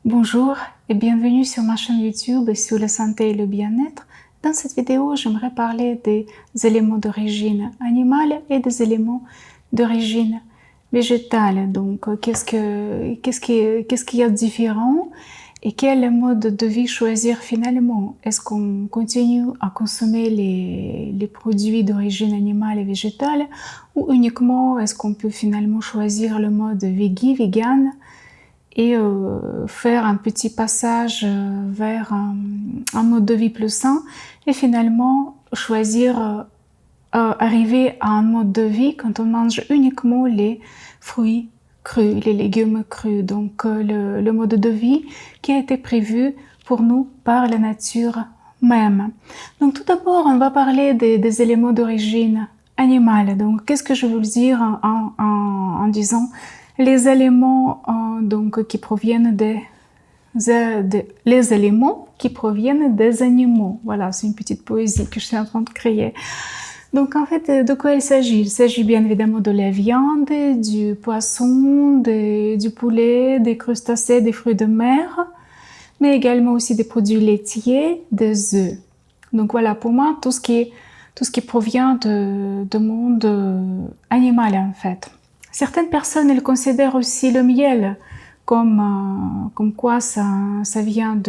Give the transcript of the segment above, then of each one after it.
Bonjour et bienvenue sur ma chaîne YouTube sur la santé et le bien-être. Dans cette vidéo, j'aimerais parler des éléments d'origine animale et des éléments d'origine végétale. Donc, qu'est-ce qu'il y a de différent et quel mode de vie choisir finalement? Est-ce qu'on continue à consommer les produits d'origine animale et végétale ou uniquement est-ce qu'on peut finalement choisir le mode vegan et faire un petit passage vers un mode de vie plus sain et finalement choisir arriver à un mode de vie quand on mange uniquement les fruits crus, les légumes crus. Donc le mode de vie qui a été prévu pour nous par la nature même. Donc tout d'abord, on va parler des éléments d'origine animale. Donc qu'est-ce que je veux dire en disant les éléments qui proviennent les éléments qui proviennent des animaux. Voilà, c'est une petite poésie que je suis en train de créer. Donc en fait, de quoi il s'agit? Il s'agit bien évidemment de la viande, du poisson, du poulet, des crustacés, des fruits de mer, mais également aussi des produits laitiers, des œufs. Donc voilà, pour moi, tout ce qui provient de monde animal en fait. Certaines personnes, elles considèrent aussi le miel comme quoi ça vient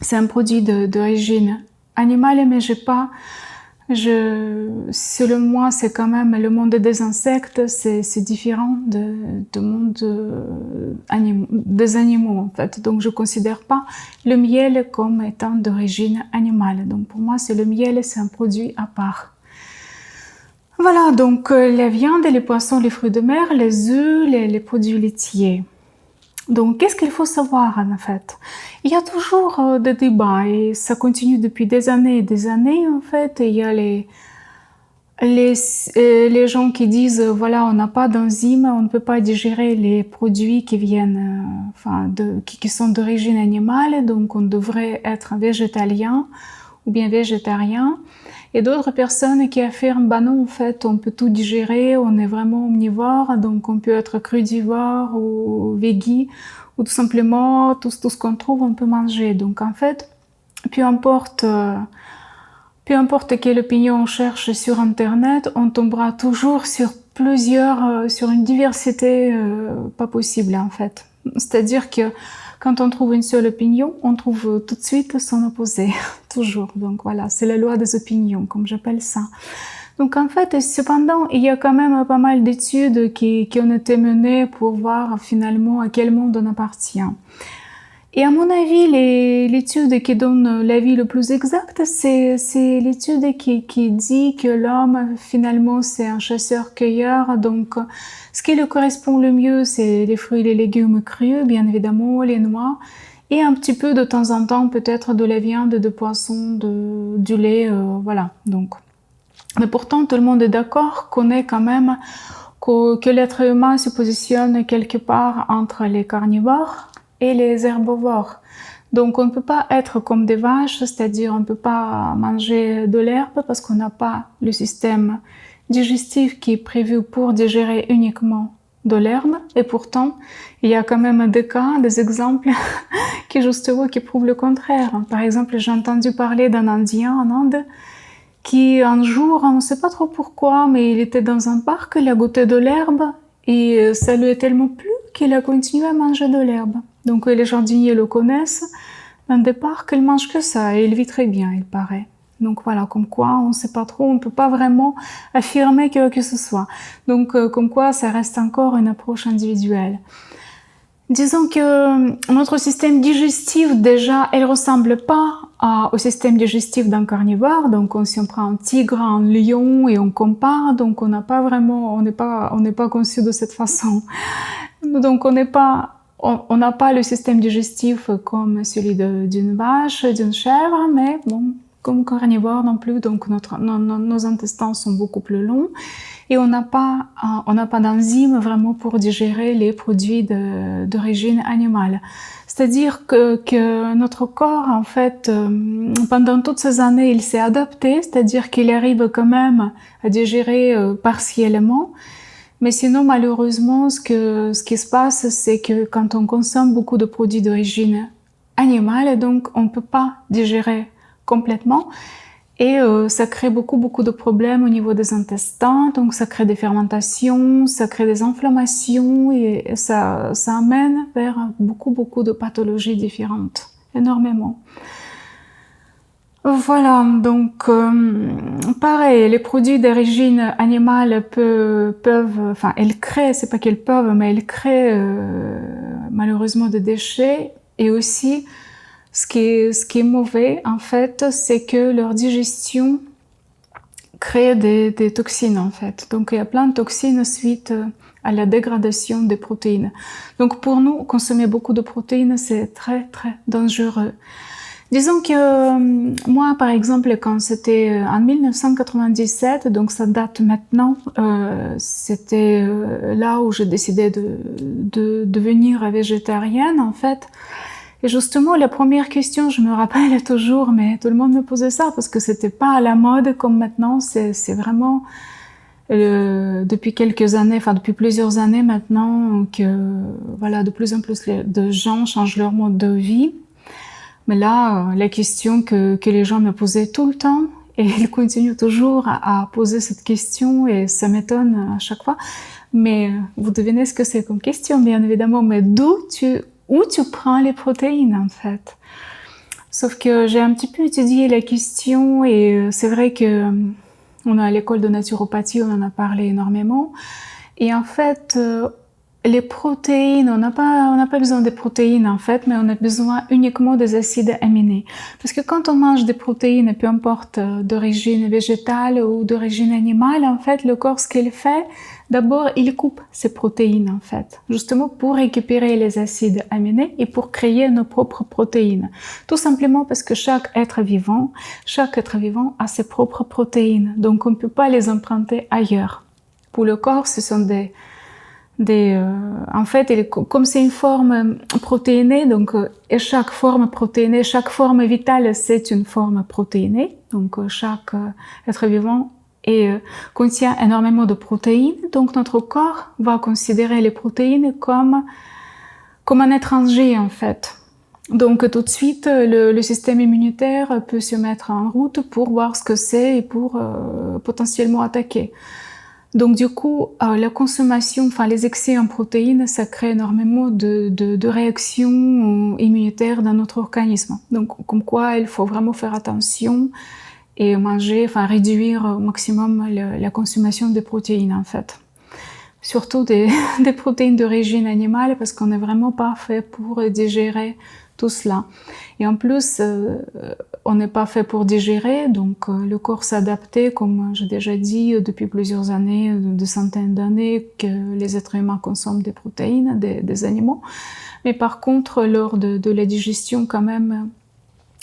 c'est un produit d'origine animale, mais selon moi, c'est quand même le monde des insectes, c'est différent du monde des animaux en fait. Donc je considère pas le miel comme étant d'origine animale. Donc pour moi, le miel, c'est un produit à part. Voilà, donc la viande, les poissons, les fruits de mer, les œufs, les produits laitiers. Donc, qu'est-ce qu'il faut savoir en fait? Il y a toujours des débats et ça continue depuis des années et des années en fait. Et il y a les gens qui disent voilà, on n'a pas d'enzymes, on ne peut pas digérer les produits qui viennent, qui sont d'origine animale, donc on devrait être végétalien ou bien végétarien. Et d'autres personnes qui affirment bah non, en fait, on peut tout digérer, on est vraiment omnivore, donc on peut être crudivore ou végé, ou tout simplement tout ce qu'on trouve, on peut manger. Donc en fait, peu importe quelle opinion on cherche sur Internet, on tombera toujours sur sur une diversité pas possible en fait. C'est-à-dire que quand on trouve une seule opinion, on trouve tout de suite son opposé, toujours. Donc voilà, c'est la loi des opinions, comme j'appelle ça. Donc en fait, cependant, il y a quand même pas mal d'études qui ont été menées pour voir finalement à quel monde on appartient. Et à mon avis, l'étude qui donne l'avis le plus exact, c'est l'étude qui dit que l'homme, finalement, c'est un chasseur-cueilleur. Donc, ce qui lui correspond le mieux, c'est les fruits et les légumes crus, bien évidemment, les noix, et un petit peu de temps en temps, peut-être de la viande, de poisson, du lait, voilà. Donc, mais pourtant, tout le monde est d'accord qu'on est quand même que l'être humain se positionne quelque part entre les carnivores et les herbivores. Donc on ne peut pas être comme des vaches, c'est-à-dire on ne peut pas manger de l'herbe parce qu'on n'a pas le système digestif qui est prévu pour digérer uniquement de l'herbe. Et pourtant, il y a quand même des cas, des exemples qui prouvent le contraire. Par exemple, j'ai entendu parler d'un Indien en Inde qui un jour, on ne sait pas trop pourquoi, mais il était dans un parc, il a goûté de l'herbe et ça lui a tellement plu qu'il a continué à manger de l'herbe. Donc les jardiniers le connaissent, dans des parcs, il mange que ça et il vit très bien, il paraît. Donc voilà, comme quoi on ne sait pas trop, on ne peut pas vraiment affirmer que ce soit. Donc comme quoi ça reste encore une approche individuelle. Disons que notre système digestif, déjà, il ressemble pas au système digestif d'un carnivore. Donc, si on prend un tigre, un lion et on compare, donc on n'est pas conçu de cette façon. Donc, on n'a pas le système digestif comme celui d'une vache, d'une chèvre, mais bon, comme carnivore non plus. Donc, nos intestins sont beaucoup plus longs. Et on n'a pas d'enzymes vraiment pour digérer les produits d'origine animale. C'est-à-dire que notre corps, en fait, pendant toutes ces années, il s'est adapté, c'est-à-dire qu'il arrive quand même à digérer partiellement, Mais sinon, malheureusement, ce qui se passe, c'est que quand on consomme beaucoup de produits d'origine animale, donc on ne peut pas digérer complètement. Et ça crée beaucoup de problèmes au niveau des intestins, donc ça crée des fermentations, ça crée des inflammations et ça amène vers beaucoup de pathologies différentes, énormément. Voilà, donc pareil, les produits d'origine animale enfin elles créent, c'est pas qu'elles peuvent, mais elles créent malheureusement des déchets. Et aussi, ce qui est mauvais, en fait, c'est que leur digestion crée des toxines, en fait. Donc, il y a plein de toxines suite à la dégradation des protéines. Donc, pour nous, consommer beaucoup de protéines, c'est très dangereux. Disons que moi, par exemple, quand c'était en 1997, donc ça date maintenant, c'était là où j'ai décidé de devenir végétarienne, en fait. Et justement, la première question, je me rappelle toujours, mais tout le monde me posait ça parce que c'était pas à la mode comme maintenant. C'est vraiment depuis quelques années, enfin depuis plusieurs années maintenant, que voilà, de plus en plus de gens changent leur mode de vie. Mais là, la question que les gens me posaient tout le temps, et ils continuent toujours à poser cette question, et ça m'étonne à chaque fois. Mais vous devinez ce que c'est comme question, bien évidemment, mais où tu prends les protéines, en fait? Sauf que j'ai un petit peu étudié la question, et c'est vrai que on a à l'école de naturopathie, on en a parlé énormément. Et en fait, les protéines, on n'a pas besoin des protéines en fait, mais on a besoin uniquement des acides aminés. Parce que quand on mange des protéines, peu importe d'origine végétale ou d'origine animale, en fait, le corps, ce qu'il fait, d'abord, il coupe ces protéines en fait, justement pour récupérer les acides aminés et pour créer nos propres protéines. Tout simplement parce que chaque être vivant a ses propres protéines, donc on ne peut pas les emprunter ailleurs. Pour le corps, ce sont en fait, comme c'est une forme protéinée, donc et chaque forme protéinée, chaque forme vitale, c'est une forme protéinée. Donc chaque être vivant contient énormément de protéines. Donc notre corps va considérer les protéines comme un étranger en fait. Donc tout de suite, le système immunitaire peut se mettre en route pour voir ce que c'est et pour potentiellement attaquer. Donc du coup, la consommation, enfin les excès en protéines, ça crée énormément de réactions immunitaires dans notre organisme. Donc comme quoi, il faut vraiment faire attention et manger, enfin réduire au maximum la consommation de protéines en fait. Surtout des protéines d'origine animale parce qu'on n'est vraiment pas fait pour digérer tout cela. Et en plus, on n'est pas fait pour digérer, donc le corps s'est adapté, comme j'ai déjà dit, depuis plusieurs années, de centaines d'années, que les êtres humains consomment des protéines, des animaux. Mais par contre, lors de la digestion, quand même,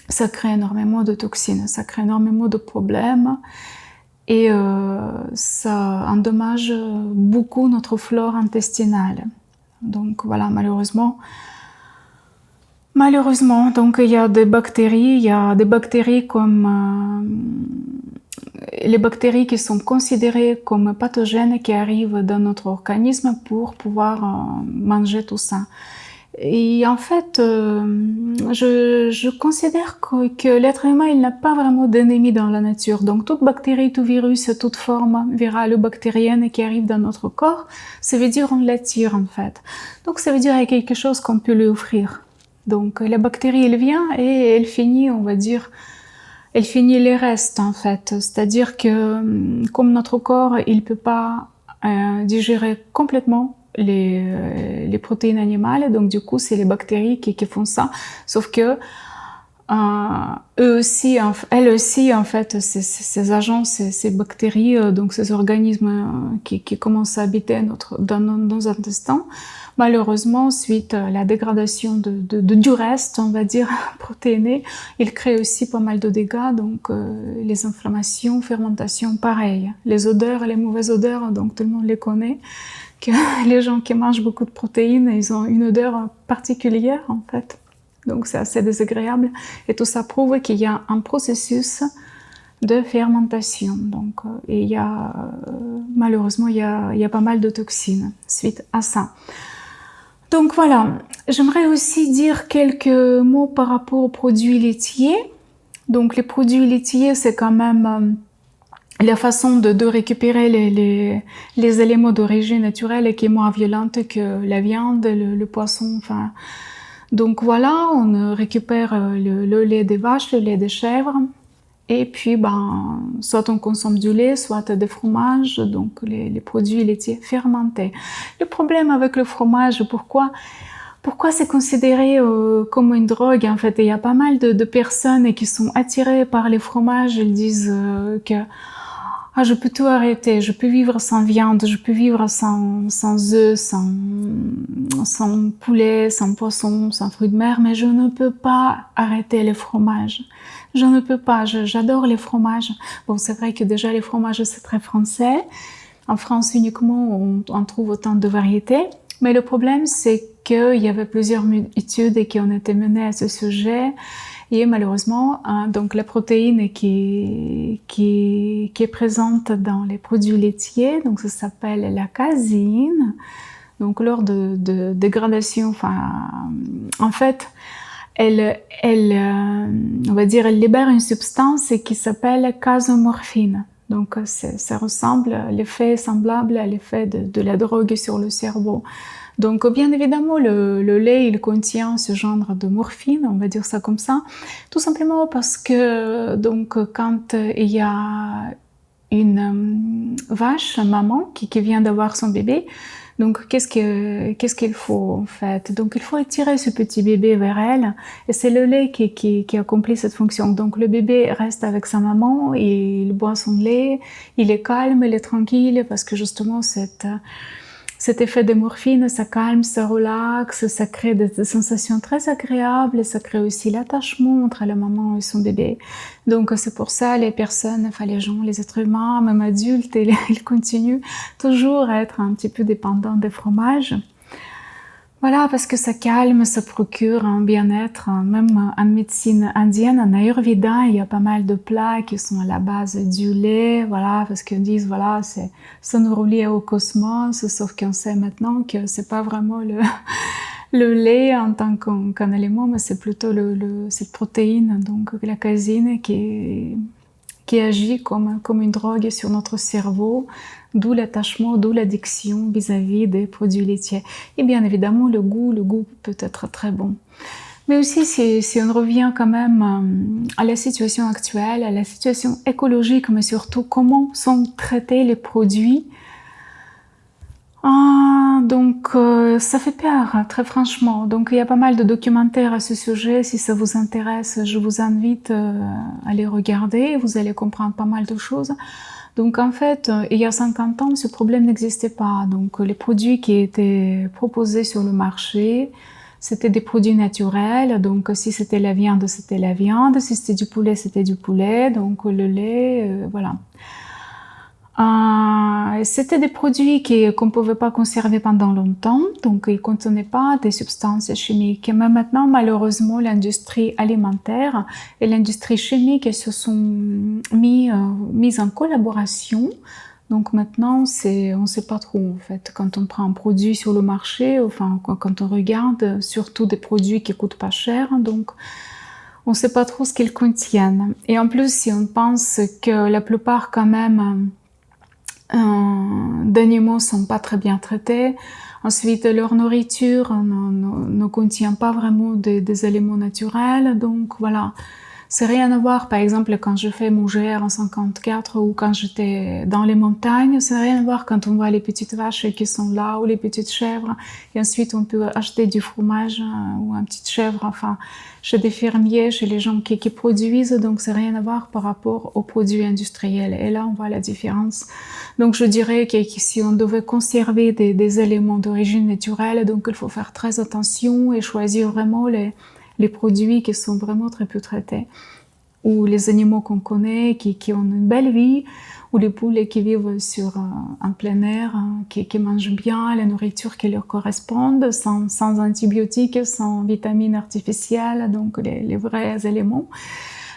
ça crée énormément de toxines, ça crée énormément de problèmes. Et ça endommage beaucoup notre flore intestinale. Donc voilà, malheureusement, donc il y a des bactéries comme les bactéries qui sont considérées comme pathogènes qui arrivent dans notre organisme pour pouvoir manger tout ça. Et en fait, je considère que l'être humain, il n'a pas vraiment d'ennemis dans la nature. Donc toute bactérie, tout virus, toute forme virale ou bactérienne qui arrive dans notre corps, ça veut dire on l'attire en fait. Donc ça veut dire qu'il y a quelque chose qu'on peut lui offrir. Donc la bactérie, elle vient et elle finit, on va dire, elle finit les restes en fait. C'est-à-dire que comme notre corps, il peut pas digérer complètement les protéines animales, donc du coup c'est les bactéries qui font ça, sauf que elles aussi en fait, ces agents, ces bactéries, donc ces organismes qui commencent à habiter dans nos intestins, malheureusement, suite à la dégradation du reste, on va dire, protéiné, ils créent aussi pas mal de dégâts, donc les inflammations, fermentations, pareil. Les odeurs, les mauvaises odeurs, donc tout le monde les connaît, que les gens qui mangent beaucoup de protéines, ils ont une odeur particulière en fait. Donc c'est assez désagréable. Et tout ça prouve qu'il y a un processus de fermentation. Donc, et il y a, malheureusement, il y a pas mal de toxines suite à ça. Donc voilà, j'aimerais aussi dire quelques mots par rapport aux produits laitiers. Donc les produits laitiers, c'est quand même la façon de récupérer les éléments d'origine naturelle qui est moins violente que la viande, le poisson, enfin. Donc voilà, on récupère le lait des vaches, le lait des chèvres. Et puis, soit on consomme du lait, soit des fromages, donc les produits laitiers fermentés. Le problème avec le fromage, pourquoi c'est considéré comme une drogue? En fait, il y a pas mal de personnes qui sont attirées par les fromages. Elles disent que je peux tout arrêter, je peux vivre sans viande, je peux vivre sans œufs, sans poulet, sans poisson, sans fruits de mer, mais je ne peux pas arrêter les fromages. Je ne peux pas, j'adore les fromages. Bon, c'est vrai que déjà les fromages c'est très français. En France uniquement, on trouve autant de variétés. Mais le problème, c'est qu'il y avait plusieurs études qui ont été menées à ce sujet. Et malheureusement, donc la protéine qui est présente dans les produits laitiers, donc ça s'appelle la caséine. Donc lors de dégradation, en fait, elle libère une substance qui s'appelle casomorphine. Donc ça ressemble, l'effet est semblable à l'effet de la drogue sur le cerveau. Donc bien évidemment, le lait, il contient ce genre de morphine, on va dire ça comme ça, tout simplement parce que donc quand il y a une vache, maman, qui vient d'avoir son bébé, donc qu'est-ce qu'il faut en fait? Donc il faut attirer ce petit bébé vers elle, et c'est le lait qui accomplit cette fonction. Donc le bébé reste avec sa maman, et il boit son lait, il est calme, il est tranquille, parce que justement cet effet de morphine, ça calme, ça relaxe, ça crée des sensations très agréables, et ça crée aussi l'attachement entre la maman et son bébé. Donc c'est pour ça les personnes, les gens, les êtres humains, même adultes, ils continuent toujours à être un petit peu dépendants des fromages. Voilà, parce que ça calme, ça procure un bien-être. Même en médecine indienne, en Ayurveda, il y a pas mal de plats qui sont à la base du lait, voilà, parce qu'ils disent, voilà, ça nous relie au cosmos, sauf qu'on sait maintenant que c'est pas vraiment le lait en tant qu'un aliment, mais c'est plutôt cette protéine, donc la caséine, qui agit comme une drogue sur notre cerveau, d'où l'attachement, d'où l'addiction vis-à-vis des produits laitiers. Et bien évidemment, le goût peut être très bon. Mais aussi, si on revient quand même à la situation actuelle, à la situation écologique, mais surtout comment sont traités les produits, donc ça fait peur, très franchement. Donc il y a pas mal de documentaires à ce sujet. Si ça vous intéresse, je vous invite à les regarder. Vous allez comprendre pas mal de choses. Donc en fait, il y a 50 ans, ce problème n'existait pas. Donc les produits qui étaient proposés sur le marché, c'était des produits naturels. Donc si c'était la viande, c'était la viande. Si c'était du poulet, c'était du poulet. Donc le lait, voilà. C'était des produits qu'on ne pouvait pas conserver pendant longtemps, donc ils ne contenaient pas des substances chimiques. Mais maintenant, malheureusement, l'industrie alimentaire et l'industrie chimique se sont mises en collaboration. Donc maintenant, on ne sait pas trop en fait. Quand on prend un produit sur le marché, enfin quand on regarde, surtout des produits qui coûtent pas cher, donc on ne sait pas trop ce qu'ils contiennent. Et en plus, si on pense que la plupart quand même d'animaux sont pas très bien traités. Ensuite, leur nourriture ne contient pas vraiment des éléments naturels. Donc voilà, c'est rien à voir. Par exemple, quand je fais mon GR en 54 ou quand j'étais dans les montagnes, c'est rien à voir quand on voit les petites vaches qui sont là ou les petites chèvres. Et ensuite, on peut acheter du fromage ou une petite chèvre, enfin, chez des fermiers, chez les gens qui produisent. Donc, c'est rien à voir par rapport aux produits industriels. Et là, on voit la différence. Donc, je dirais que si on devait conserver des éléments d'origine naturelle, donc il faut faire très attention et choisir vraiment les produits qui sont vraiment très peu traités, ou les animaux qu'on connaît, qui ont une belle vie, ou les poulets qui vivent en plein air, qui mangent bien la nourriture qui leur correspond, sans antibiotiques, sans vitamines artificielles, donc les vrais éléments.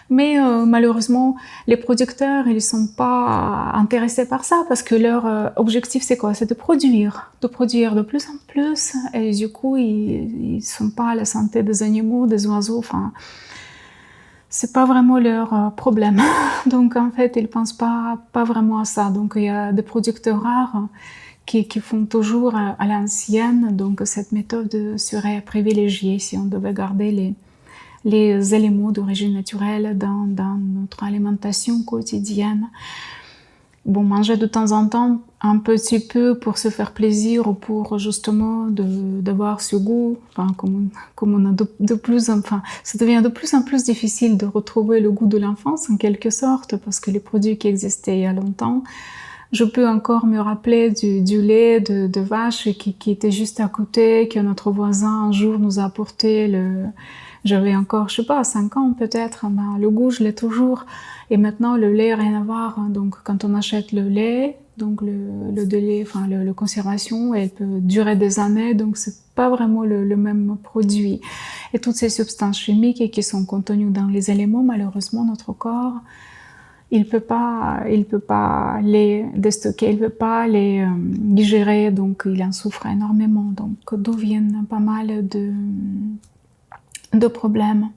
Mais malheureusement, les producteurs, ils sont pas intéressés par ça parce que leur objectif, c'est quoi? C'est de produire de plus en plus. Et du coup, ils sont pas à la santé des animaux, des oiseaux. Enfin, c'est pas vraiment leur problème. Donc en fait, ils pensent pas vraiment à ça. Donc il y a des producteurs rares qui font toujours à l'ancienne. Donc cette méthode serait privilégiée si on devait garder les éléments d'origine naturelle dans notre alimentation quotidienne. Bon, manger de temps en temps un petit peu pour se faire plaisir ou pour justement d'avoir ce goût, enfin, comme on a enfin, ça devient de plus en plus difficile de retrouver le goût de l'enfance en quelque sorte parce que les produits qui existaient il y a longtemps, je peux encore me rappeler du lait de vache qui était juste à côté, que notre voisin un jour nous a apporté j'avais encore, je sais pas, 5 ans peut-être, ben, le goût, je l'ai toujours. Et maintenant, le lait, rien à voir. Donc, quand on achète le lait, donc le délai, enfin, le conservation, elle peut durer des années, donc c'est pas vraiment le même produit. Et toutes ces substances chimiques qui sont contenues dans les aliments, malheureusement, notre corps, il peut pas les déstocker, il peut pas les digérer, donc il en souffre énormément. Donc, d'où viennent pas mal de problèmes.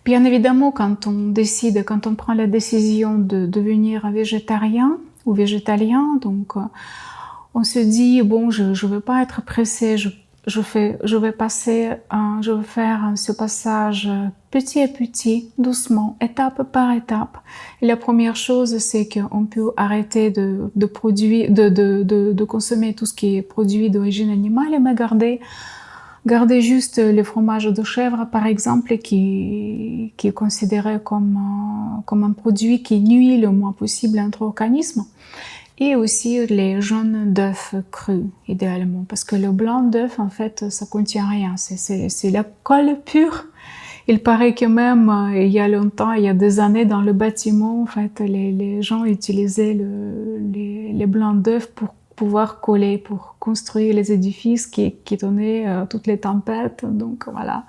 Bien évidemment, quand on prend la décision de devenir végétarien ou végétalien, donc on se dit bon, je veux pas être pressé, je vais faire ce passage petit à petit, doucement, étape par étape. Et la première chose, c'est qu'on peut arrêter de consommer tout ce qui est produit d'origine animale et me garder juste le fromage de chèvre, par exemple, qui est considéré comme un produit qui nuit le moins possible à notre organisme. Et aussi les jaunes d'œufs crus, idéalement. Parce que le blanc d'œuf, en fait, ça contient rien. C'est la colle pure. Il paraît que même, il y a longtemps, il y a des années, dans le bâtiment, en fait, les gens utilisaient les blancs d'œufs pour pouvoir coller, pour construire les édifices qui donnaient toutes les tempêtes. Donc voilà,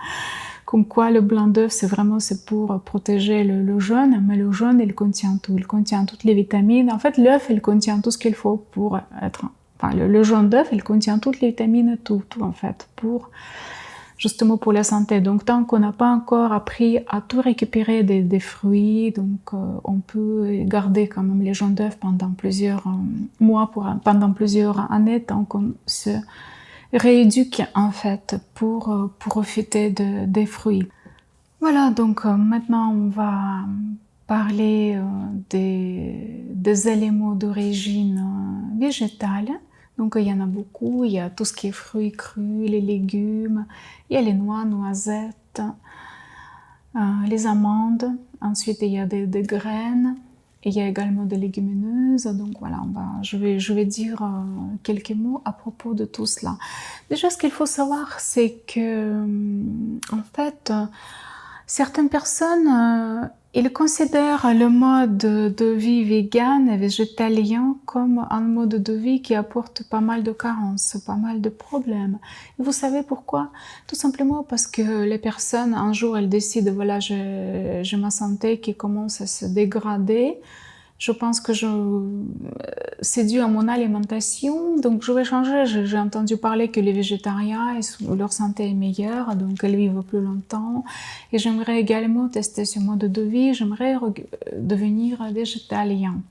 comme quoi le blanc d'œuf, c'est pour protéger le jaune, mais le jaune, il contient tout, il contient toutes les vitamines. En fait, l'œuf, il contient tout ce qu'il faut pour être... Enfin, le jaune d'œuf, il contient toutes les vitamines, tout en fait, justement pour la santé. Donc tant qu'on n'a pas encore appris à tout récupérer des fruits, donc on peut garder quand même les jaunes d'œufs pendant plusieurs mois, pendant plusieurs années, tant qu'on se rééduque en fait pour profiter des fruits. Voilà, donc maintenant on va parler des éléments d'origine végétale. Donc il y en a beaucoup, il y a tout ce qui est fruits crus, les légumes, il y a les noix, noisettes, les amandes, ensuite il y a des graines, il y a également des légumineuses. Donc voilà, je vais dire quelques mots à propos de tout cela. Déjà, ce qu'il faut savoir, c'est que en fait, certaines personnes ils considèrent le mode de vie vegan et végétalien comme un mode de vie qui apporte pas mal de carences, pas mal de problèmes. Et vous savez pourquoi? Tout simplement parce que les personnes, un jour, elles décident, voilà, j'ai ma santé qui commence à se dégrader. Je pense que c'est dû à mon alimentation, donc je vais changer. J'ai entendu parler que les végétariens, leur santé est meilleure, donc elles vivent plus longtemps. Et j'aimerais également tester ce mode de vie, j'aimerais devenir végétalien.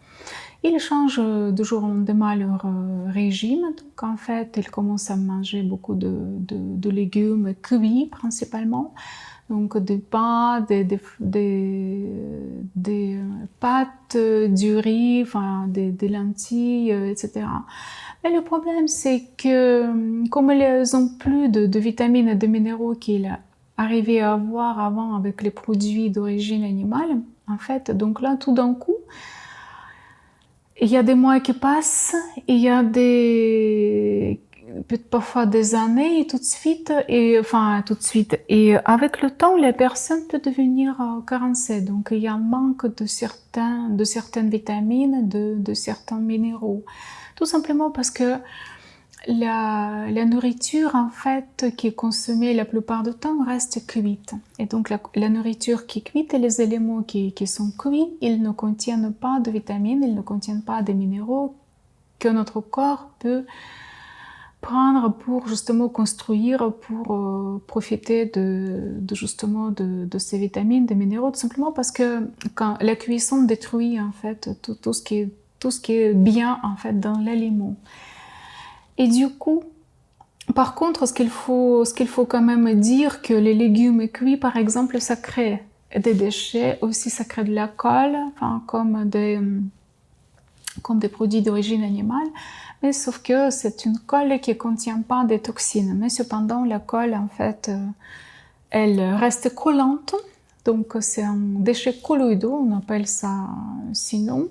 Ils changent de jour au lendemain leur régime, donc en fait, ils commencent à manger beaucoup de légumes cuits principalement. Donc des pains, des pâtes, du riz, enfin des lentilles, etc. Mais le problème, c'est que comme elles ont plus de vitamines et de minéraux qu'ils arrivaient à avoir avant avec les produits d'origine animale, en fait, donc là, tout d'un coup, il y a des mois qui passent, il y a parfois des années et tout de suite, et avec le temps, la personne peut devenir carencée. Donc, il y a un manque de certaines vitamines, de certains minéraux. Tout simplement parce que la nourriture en fait qui est consommée la plupart du temps reste cuite. Et donc la nourriture qui est cuite et les éléments qui sont cuits, ils ne contiennent pas de vitamines, ils ne contiennent pas de minéraux que notre corps peut prendre pour justement construire, pour profiter justement de ces vitamines, des minéraux, tout simplement parce que quand la cuisson détruit en fait tout ce qui est bien en fait dans l'aliment. Et du coup, par contre, ce qu'il faut quand même dire que les légumes cuits, par exemple, ça crée des déchets, aussi ça crée de la colle, enfin, comme des produits d'origine animale, mais sauf que c'est une colle qui ne contient pas des toxines. Mais cependant, la colle, en fait, elle reste collante, donc c'est un déchet colloïdeux, on appelle ça sinon.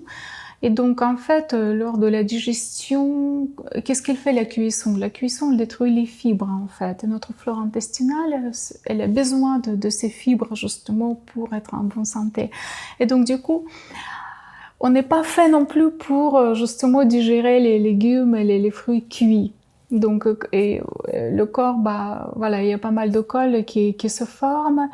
Et donc, en fait, lors de la digestion, qu'est-ce qu'elle fait la cuisson? La cuisson, elle détruit les fibres, en fait. Et notre flore intestinale, elle a besoin de ces fibres, justement, pour être en bonne santé. Et donc, du coup, on n'est pas fait non plus pour, justement, digérer les légumes et les fruits cuits. Donc, le corps, voilà, il y a pas mal de colle qui se forme.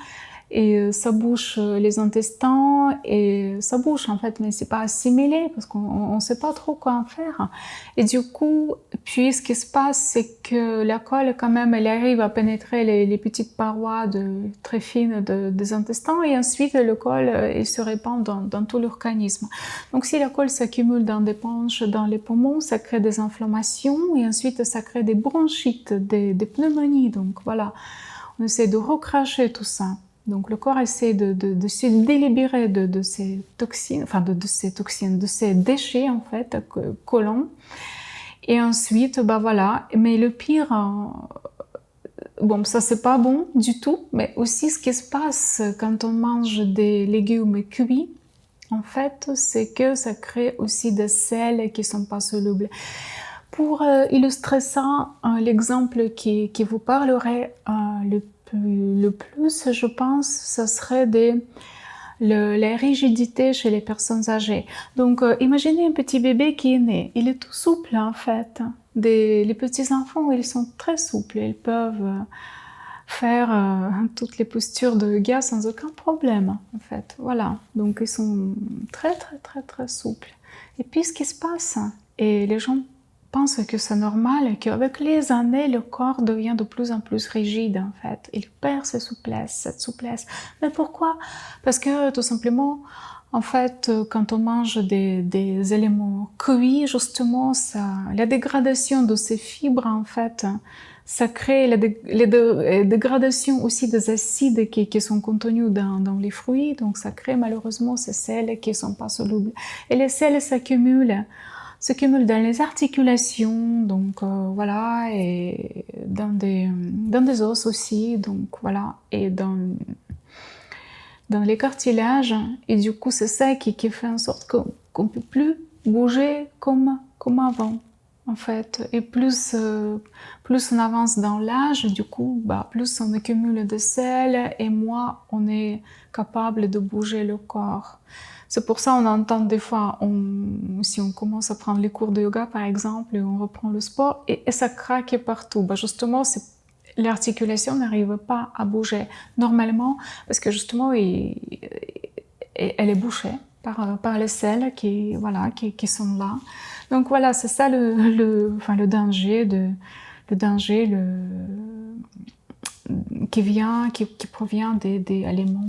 Et ça bouche les intestins et ça bouche en fait, mais c'est pas assimilé parce qu'on ne sait pas trop quoi en faire. Et du coup, puis ce qui se passe, c'est que la colle quand même, elle arrive à pénétrer les petites parois très fines des intestins et ensuite le colle il se répand dans tout l'organisme. Donc si la colle s'accumule dans des poches, dans les poumons, ça crée des inflammations et ensuite ça crée des bronchites, des pneumonies. Donc voilà, on essaie de recracher tout ça. Donc le corps essaie de se délibérer de ces toxines, enfin de ces déchets en fait collants. Et ensuite, voilà. Mais le pire, bon, ça c'est pas bon du tout. Mais aussi ce qui se passe quand on mange des légumes cuits, en fait, c'est que ça crée aussi des sels qui sont pas solubles. Pour illustrer ça, l'exemple qui vous parlerait le plus, je pense, ce serait la rigidité chez les personnes âgées. Donc, imaginez un petit bébé qui est né. Il est tout souple, en fait. Les petits enfants, ils sont très souples. Ils peuvent faire toutes les postures de yoga sans aucun problème, en fait. Voilà. Donc, ils sont très, très, très, très souples. Et puis, ce qui se passe, et les gens pense que c'est normal, qu'avec les années, le corps devient de plus en plus rigide, en fait. Il perd cette souplesse. Mais pourquoi? Parce que, tout simplement, en fait, quand on mange des éléments cuits, justement, la dégradation de ces fibres, en fait, ça crée la dégradation aussi des acides qui sont contenus dans les fruits, donc ça crée malheureusement ces sels qui ne sont pas solubles. Et les sels s'accumulent dans les articulations, donc voilà, et dans des os aussi, donc voilà, et dans les cartilages. Et du coup, c'est ça qui fait en sorte qu'on ne peut plus bouger comme avant, en fait. Et plus on avance dans l'âge, du coup, plus on accumule de sel et moins on est capable de bouger le corps. C'est pour ça qu'on entend des fois, si on commence à prendre les cours de yoga par exemple, et on reprend le sport, et ça craque partout. Justement, l'articulation n'arrive pas à bouger normalement, parce que justement, elle est bouchée par les selles qui sont là. Donc voilà, c'est ça le danger qui provient des aliments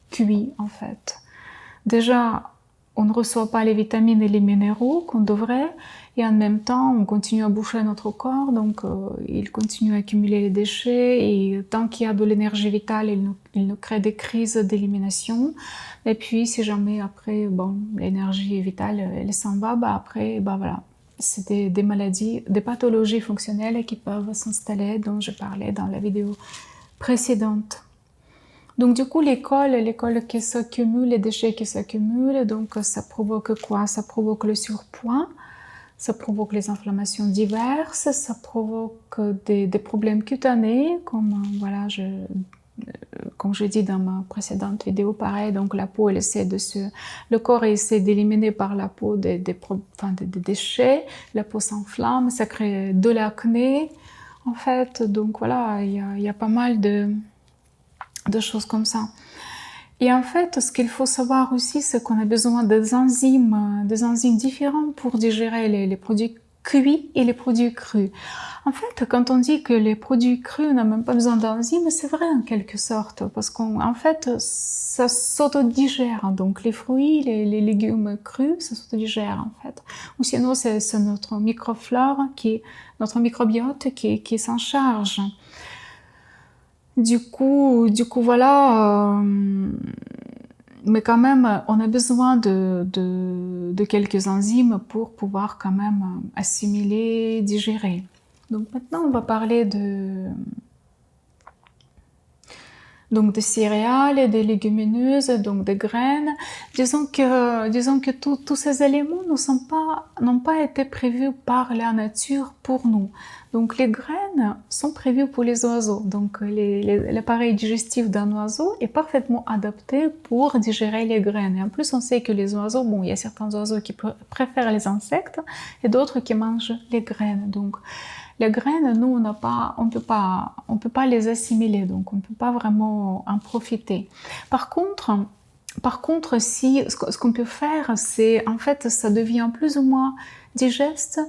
cuits en fait. Déjà, on ne reçoit pas les vitamines et les minéraux qu'on devrait, et en même temps, on continue à boucher notre corps, donc il continue à accumuler les déchets, et tant qu'il y a de l'énergie vitale, il nous crée des crises d'élimination. Et puis, si jamais après, l'énergie vitale, elle s'en va, après, voilà. C'est des maladies, des pathologies fonctionnelles qui peuvent s'installer, dont je parlais dans la vidéo précédente. Donc du coup, l'école qui s'accumule, les déchets qui s'accumulent, donc ça provoque quoi? Ça provoque le surpoids, ça provoque les inflammations diverses, ça provoque des problèmes cutanés, comme comme je dis dans ma précédente vidéo, pareil, donc la peau, le corps essaie d'éliminer par la peau des déchets, la peau s'enflamme, ça crée de l'acné, en fait, donc voilà, il y a pas mal de choses comme ça. Et en fait, ce qu'il faut savoir aussi, c'est qu'on a besoin des enzymes différents pour digérer les produits cuits et les produits crus. En fait, quand on dit que les produits crus n'ont même pas besoin d'enzymes, c'est vrai en quelque sorte, parce qu'en fait, ça s'autodigère. Donc les fruits, les légumes crus, ça s'autodigère en fait. Ou sinon, c'est notre microflore, notre microbiote qui s'en charge. Du coup, voilà. Mais quand même, on a besoin de quelques enzymes pour pouvoir quand même assimiler, digérer. Donc maintenant, on va parler donc des céréales et des légumineuses, donc des graines. Disons que tous ces éléments n'ont pas été prévus par la nature pour nous. Donc les graines sont prévues pour les oiseaux. Donc l'appareil digestif d'un oiseau est parfaitement adapté pour digérer les graines. Et en plus, on sait que les oiseaux, bon, il y a certains oiseaux qui préfèrent les insectes et d'autres qui mangent les graines. Donc les graines, nous, on peut pas les assimiler, donc on ne peut pas vraiment en profiter. Par contre, ce qu'on peut faire, c'est, en fait, ça devient plus ou moins digeste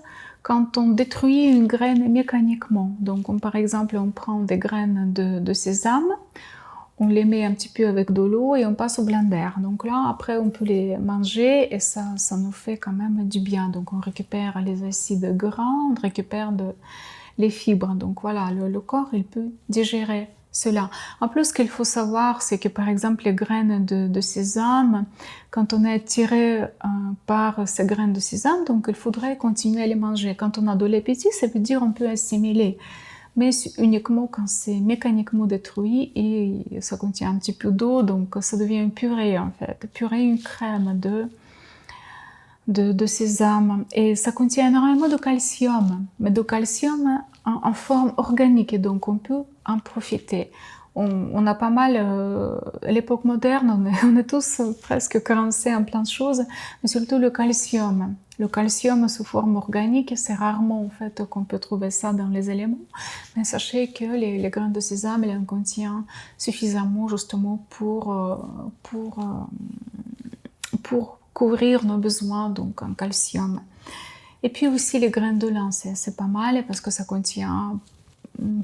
quand on détruit une graine mécaniquement. Donc, par exemple, on prend des graines de sésame, on les met un petit peu avec de l'eau et on passe au blender. Donc là, après, on peut les manger et ça nous fait quand même du bien. Donc on récupère les acides gras, on récupère les fibres. Donc voilà, le corps, il peut digérer cela. En plus, ce qu'il faut savoir, c'est que par exemple, les graines de sésame, quand on est attiré par ces graines de sésame, donc il faudrait continuer à les manger. Quand on a de l'appétit, ça veut dire on peut assimiler. Mais uniquement quand c'est mécaniquement détruit et ça contient un petit peu d'eau, donc ça devient une purée en fait, une crème de sésame. Et ça contient énormément de calcium, mais de calcium en forme organique, et donc on peut en profiter. On a pas mal, à l'époque moderne, on est tous presque carencés en plein de choses, mais surtout le calcium. Le calcium sous forme organique, c'est rarement en fait qu'on peut trouver ça dans les éléments, mais sachez que les graines de sésame, elles en contiennent suffisamment justement pour couvrir nos besoins donc en calcium. Et puis aussi les graines de lin, c'est pas mal parce que ça contient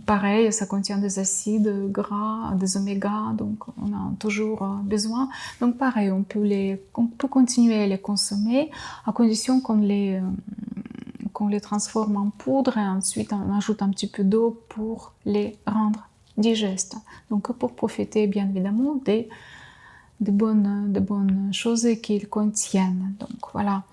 pareil, ça contient des acides gras, des oméga, donc on a toujours besoin. Donc pareil, on peut continuer à les consommer à condition qu'on les transforme en poudre et ensuite on ajoute un petit peu d'eau pour les rendre digestes. Donc pour profiter bien évidemment des bonnes choses qu'ils contiennent. Donc voilà.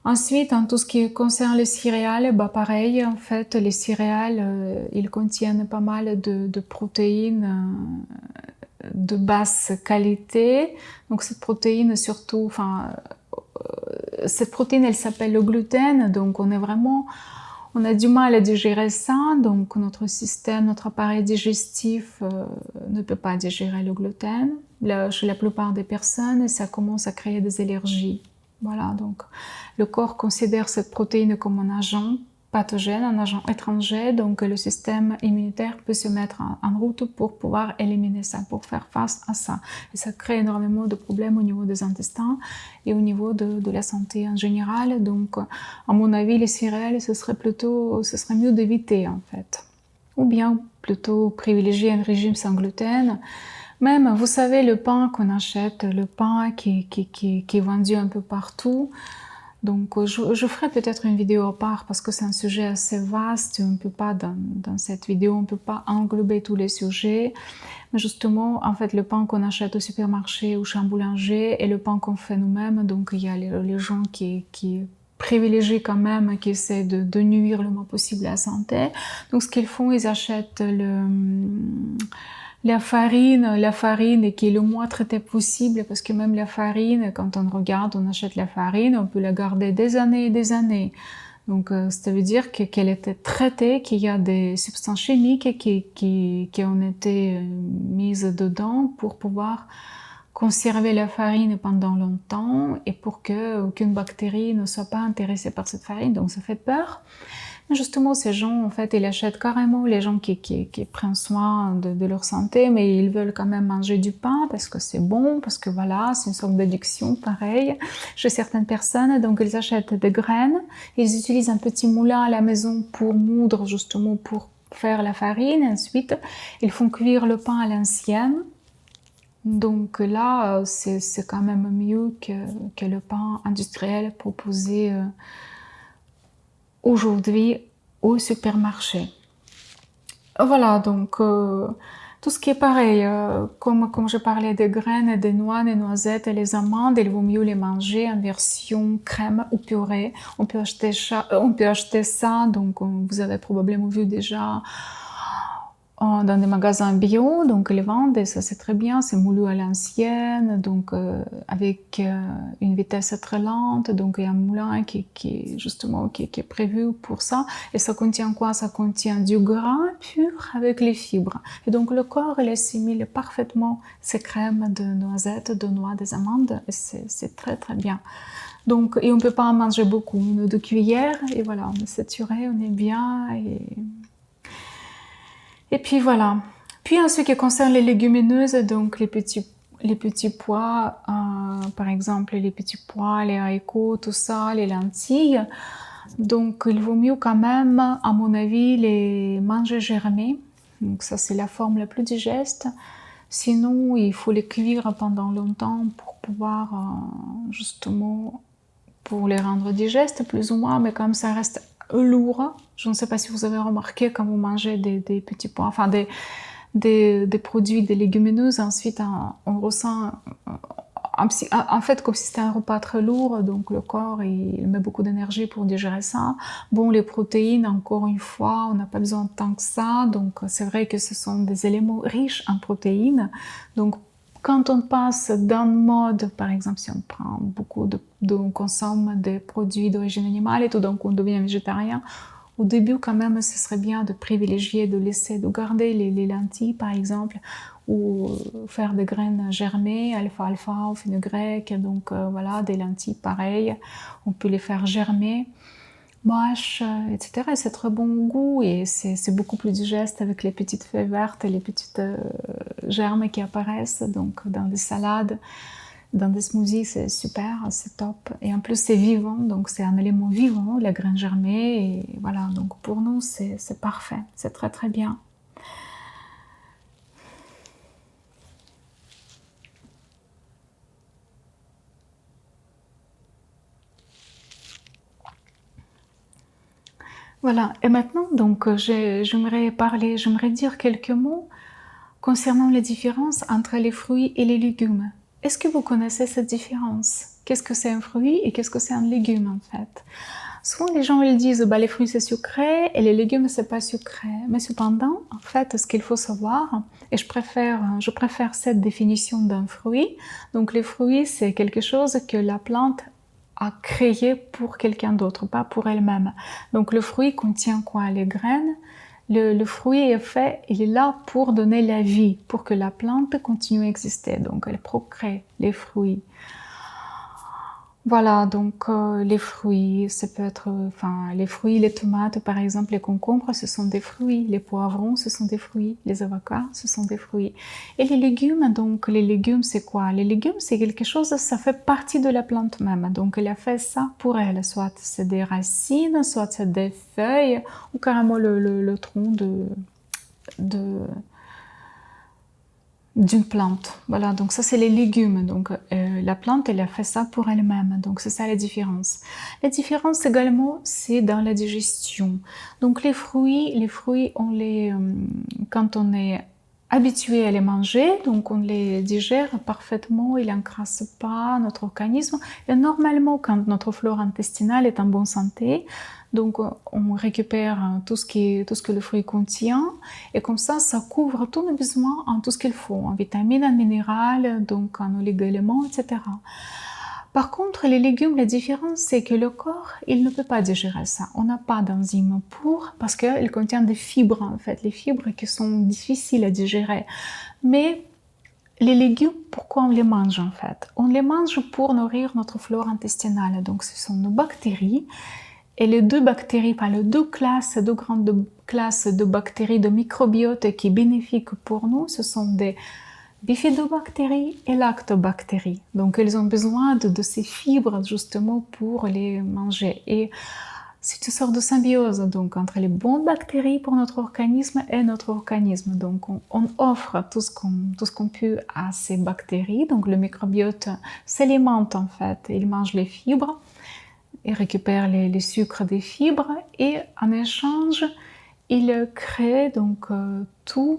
Ensuite, en tout ce qui concerne les céréales, bah pareil, en fait, les céréales, ils contiennent pas mal de protéines de basse qualité. Donc cette protéine, surtout, cette protéine, elle s'appelle le gluten. Donc on a du mal à digérer ça. Donc notre système, notre appareil digestif ne peut pas digérer le gluten. Chez la plupart des personnes, ça commence à créer des allergies. Voilà, donc le corps considère cette protéine comme un agent pathogène, un agent étranger, donc le système immunitaire peut se mettre en route pour pouvoir éliminer ça, pour faire face à ça. Et ça crée énormément de problèmes au niveau des intestins et au niveau de la santé en général. Donc, à mon avis, les céréales, ce serait mieux d'éviter en fait. Ou bien plutôt privilégier un régime sans gluten. Même, vous savez, le pain qu'on achète, le pain qui est vendu un peu partout. Donc, je ferai peut-être une vidéo à part parce que c'est un sujet assez vaste. On ne peut pas, dans cette vidéo, on ne peut pas englober tous les sujets. Mais justement, en fait, le pain qu'on achète au supermarché ou chez un boulanger et le pain qu'on fait nous-mêmes, donc il y a les gens qui privilégient quand même, qui essaient de nuire le moins possible à la santé. Donc, ce qu'ils font, ils achètent la farine qui est le moins traitée possible, parce que même la farine, quand on regarde, on achète la farine, on peut la garder des années et des années. Donc, ça veut dire qu'elle était traitée, qu'il y a des substances chimiques qui ont été mises dedans pour pouvoir conserver la farine pendant longtemps et pour que aucune bactérie ne soit pas intéressée par cette farine. Donc, ça fait peur. Mais justement, ces gens, en fait, ils achètent carrément les gens qui prennent soin de leur santé, mais ils veulent quand même manger du pain parce que c'est bon, parce que voilà, c'est une sorte d'addiction, pareil, chez certaines personnes. Donc, ils achètent des graines, ils utilisent un petit moulin à la maison pour moudre, justement, pour faire la farine. Ensuite, ils font cuire le pain à l'ancienne. Donc là, c'est quand même mieux que le pain industriel proposé aujourd'hui au supermarché. Voilà, donc tout ce qui est pareil, comme je parlais des graines, des noix, des noisettes et les amandes, il vaut mieux les manger en version crème ou purée. On peut acheter ça, donc vous avez probablement vu déjà dans des magasins bio, donc ils les vendent et ça c'est très bien, c'est moulu à l'ancienne, donc avec une vitesse très lente, donc il y a un moulin qui est prévu pour ça. Et ça contient quoi? Ça contient du gras pur avec les fibres. Et donc le corps il assimile parfaitement ces crèmes de noisettes, de noix, des amandes, et c'est très très bien. Donc, et on peut pas en manger beaucoup, 1 ou 2 cuillères, et voilà, on est saturé, on est bien, et puis voilà. Puis en ce qui concerne les légumineuses, donc les petits pois, par exemple les petits pois, les haricots, tout ça, les lentilles. Donc il vaut mieux quand même, à mon avis, les manger germés. Donc ça c'est la forme la plus digeste. Sinon il faut les cuire pendant longtemps pour pouvoir justement pour les rendre digestes plus ou moins, mais comme ça reste lourd. Je ne sais pas si vous avez remarqué quand vous mangez des petits pois, enfin des produits, des légumineuses, ensuite on ressent en fait comme si c'était un repas très lourd, donc le corps il met beaucoup d'énergie pour digérer ça. Bon, les protéines, encore une fois, on n'a pas besoin de tant que ça, donc c'est vrai que ce sont des éléments riches en protéines, donc quand on passe d'un mode, par exemple, si on prend on consomme des produits d'origine animale et tout d'un coup on devient végétarien, au début quand même ce serait bien de privilégier, de garder les lentilles par exemple, ou faire des graines germées, alfalfa ou fenugrec, donc voilà, des lentilles pareilles, on peut les faire germer. Mâche, etc. Et c'est très bon goût et c'est beaucoup plus digeste avec les petites feuilles vertes et les petites germes qui apparaissent donc dans des salades, dans des smoothies, c'est super, c'est top. Et en plus c'est vivant, donc c'est un élément vivant, la graine germée, et voilà, donc pour nous c'est parfait, c'est très très bien. Voilà, et maintenant, donc, j'aimerais dire quelques mots concernant les différences entre les fruits et les légumes. Est-ce que vous connaissez cette différence? Qu'est-ce que c'est un fruit et qu'est-ce que c'est un légume en fait? Souvent les gens ils disent bah, les fruits c'est sucré et les légumes c'est pas sucré. Mais cependant, en fait, ce qu'il faut savoir, et je préfère cette définition d'un fruit. Donc les fruits c'est quelque chose que la plante à créer pour quelqu'un d'autre, pas pour elle-même. Donc le fruit contient quoi? Les graines. Le fruit est fait, il est là pour donner la vie, pour que la plante continue à exister. Donc elle procrée les fruits. Voilà, donc les fruits, ça peut être, les fruits, les tomates par exemple, les concombres, ce sont des fruits, les poivrons, ce sont des fruits, les avocats, ce sont des fruits. Et les légumes, donc les légumes, c'est quoi? Les légumes, c'est quelque chose, ça fait partie de la plante même, donc elle a fait ça pour elle, soit c'est des racines, soit c'est des feuilles, ou carrément le tronc d'une plante. Voilà, donc ça c'est les légumes. Donc la plante, elle a fait ça pour elle-même. Donc c'est ça la différence. La différence également, c'est dans la digestion. Donc les fruits, quand on est habitué à les manger, donc on les digère parfaitement, ils n'encrassent pas notre organisme. Et normalement, quand notre flore intestinale est en bonne santé, donc on récupère tout ce que le fruit contient, et comme ça couvre tous nos besoins en tout ce qu'il faut, en vitamines, en minéraux, donc en oligo-éléments, etc. Par contre, les légumes, la différence, c'est que le corps, il ne peut pas digérer ça. On n'a pas d'enzymes parce qu'ils contiennent des fibres, en fait, les fibres qui sont difficiles à digérer. Mais les légumes, pourquoi on les mange, en fait? On les mange pour nourrir notre flore intestinale. Donc, ce sont nos bactéries. Et les deux bactéries, les deux grandes classes de bactéries, de microbiote qui sont bénéfiques pour nous, ce sont des bifidobactéries et lactobactéries. Donc, elles ont besoin de ces fibres justement pour les manger. Et c'est une sorte de symbiose donc, entre les bonnes bactéries pour notre organisme et notre organisme. Donc, on offre tout ce qu'on peut à ces bactéries. Donc, le microbiote s'alimente en fait. Il mange les fibres. Il récupère les sucres des fibres et en échange, il crée donc tout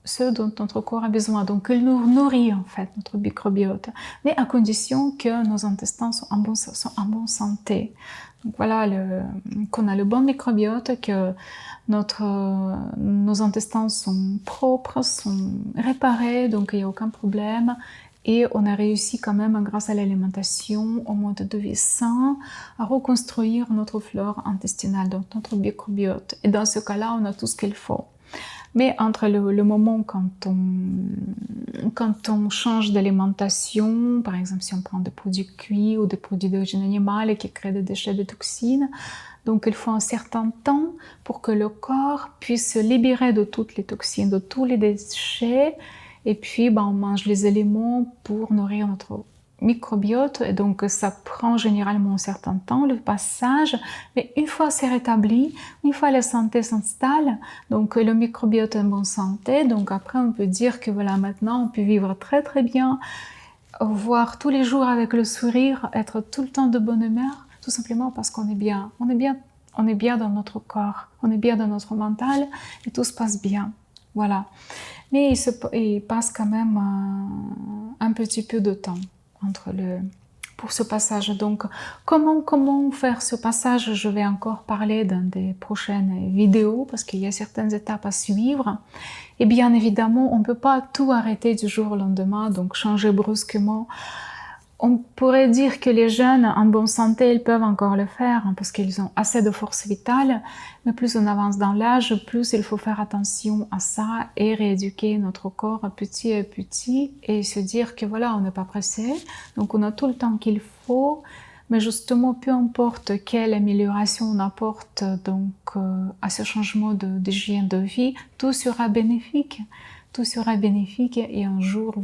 ce dont notre corps a besoin. Donc, il nous nourrit en fait, notre microbiote, mais à condition que nos intestins sont en bonne santé. Donc voilà, qu'on a le bon microbiote, que nos intestins sont propres, sont réparés, donc il n'y a aucun problème. Et on a réussi quand même, grâce à l'alimentation, au mode de vie sain, à reconstruire notre flore intestinale, donc notre microbiote. Et dans ce cas-là, on a tout ce qu'il faut. Mais entre le moment quand on change d'alimentation, par exemple si on prend des produits cuits ou des produits d'origine animale qui créent des déchets de toxines, donc il faut un certain temps pour que le corps puisse se libérer de toutes les toxines, de tous les déchets. Et puis, on mange les éléments pour nourrir notre microbiote. Et donc, ça prend généralement un certain temps, le passage. Mais une fois c'est rétabli, une fois la santé s'installe, donc le microbiote est en bonne santé. Donc, après, on peut dire que voilà, maintenant, on peut vivre très très bien, voir tous les jours avec le sourire, être tout le temps de bonne humeur, tout simplement parce qu'on est bien. On est bien dans notre corps, on est bien dans notre mental et tout se passe bien. Voilà. Mais il passe quand même un petit peu de temps pour ce passage. Donc, comment faire ce passage? Je vais encore parler dans des prochaines vidéos parce qu'il y a certaines étapes à suivre. Et bien évidemment, on ne peut pas tout arrêter du jour au lendemain, donc changer brusquement. On pourrait dire que les jeunes en bonne santé, ils peuvent encore le faire parce qu'ils ont assez de force vitale, mais plus on avance dans l'âge, plus il faut faire attention à ça et rééduquer notre corps petit à petit et se dire que voilà, on n'est pas pressé, donc on a tout le temps qu'il faut, mais justement, peu importe quelle amélioration on apporte donc à ce changement d'hygiène de vie, tout sera bénéfique. Tout sera bénéfique et un jour,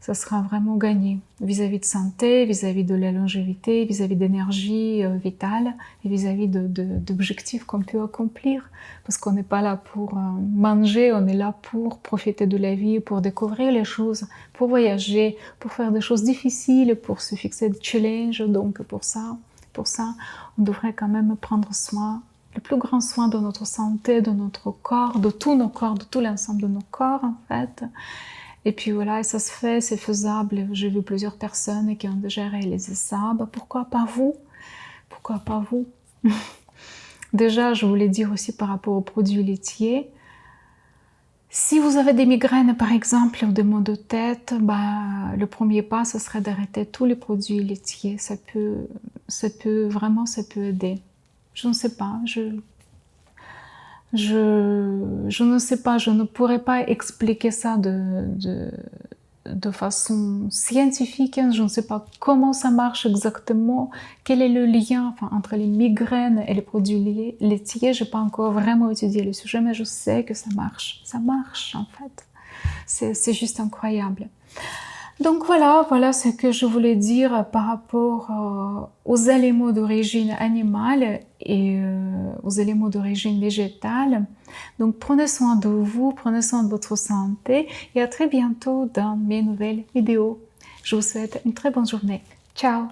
ça sera vraiment gagné vis-à-vis de santé, vis-à-vis de la longévité, vis-à-vis d'énergie vitale et vis-à-vis d'objectifs qu'on peut accomplir. Parce qu'on n'est pas là pour manger, on est là pour profiter de la vie, pour découvrir les choses, pour voyager, pour faire des choses difficiles, pour se fixer des challenges. Donc pour ça, on devrait quand même prendre soin, le plus grand soin de notre santé, de notre corps, de tous nos corps, de tout l'ensemble de nos corps en fait. Et puis voilà, ça se fait, c'est faisable. J'ai vu plusieurs personnes qui ont déjà réalisé ça. Pourquoi pas vous? Pourquoi pas vous? Déjà, je voulais dire aussi par rapport aux produits laitiers. Si vous avez des migraines par exemple ou des maux de tête, le premier pas, ce serait d'arrêter tous les produits laitiers. Ça peut aider. Je ne sais pas, je ne sais pas, je ne pourrais pas expliquer ça de façon scientifique. Je ne sais pas comment ça marche exactement, quel est le lien entre les migraines et les produits laitiers. Je n'ai pas encore vraiment étudié le sujet, mais je sais que ça marche. Ça marche en fait. C'est juste incroyable. Donc voilà ce que je voulais dire par rapport aux aliments d'origine animale et aux aliments d'origine végétale. Donc prenez soin de vous, prenez soin de votre santé et à très bientôt dans mes nouvelles vidéos. Je vous souhaite une très bonne journée. Ciao!